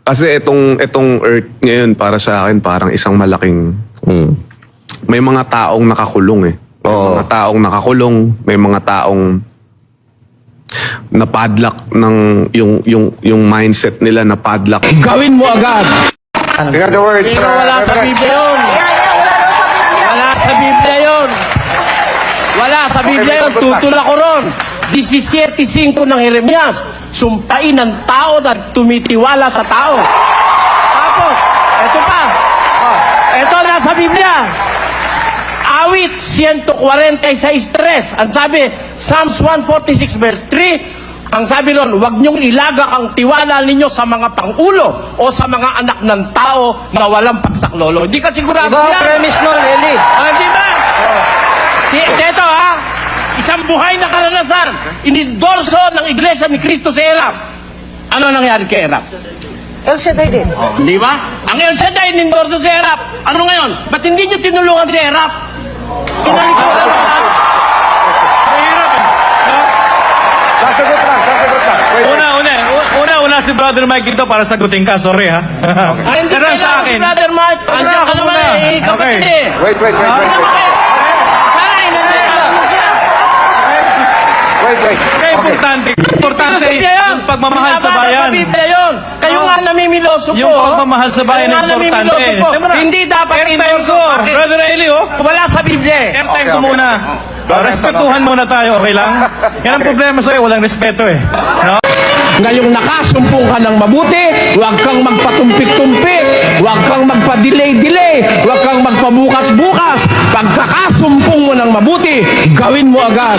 Kasi itong Earth ngayon para sa akin parang isang malaking may mga taong nakakulong eh. May mga taong nakakulong, may mga taong napadlock ng yung mindset nila na padlock. Gawin mo agad. In other words, Pero wala sa Biblia yun. Wala sa Biblia yun. Wala sa Biblia yun. Tutula ko ron. 17:5 ng Jeremias. Sumpain ng tao na tumitiwala sa tao. Tapos, eto pa. Eto na sa Biblia. Awit 146:3. Ang sabi, Psalms 146 verse 3, ang sabi nun, huwag niyong ilagak ang tiwala ninyo sa mga pangulo o sa mga anak ng tao na walang pagsaklolo. Hindi ka sigurado Iba ang yan. premise nun, Eli. Di ba? Ito isang buhay na karanasan. Inidorso ng Iglesia ni Cristo sa Erap. Ano nangyari kay Erap? El Shaddai din. Di ba? Ang El Shaddai inidorso sa Erap. Ano ngayon? Ba't hindi niyo tinulungan si Erap? Pinalikuran mo lang. Mahirap eh. No? sasagot lang. Wait. Una si Brother Mike dito para sagutin ka. Sorry ha. Ay, hindi Pero kailangan sa si akin. Brother Mike. Andiyan ka naman eh. Kapatid eh. Wait. Sana inanay mo siya. Wait. Kaya importante yung pagmamahal sa bayan. Biblia yun. Kayo nga namimiloso po. Yung pagmamahal sa bayan Kayo nga importante. namimiloso po. Tama na. Hindi dapat Airtime ko. Bakit? Brother Eli, oh. Wala sa Biblia eh. Airtime ko Okay. muna. Respetuhan muna tayo, okay lang? Yan ang problema sa'yo, walang respeto eh. No? Ngayong nakasumpong ka ng mabuti, huwag kang magpatumpik-tumpik, huwag kang magpa-delay-delay, huwag kang magpabukas-bukas. Pagkakasumpong mo ng mabuti, gawin mo agad.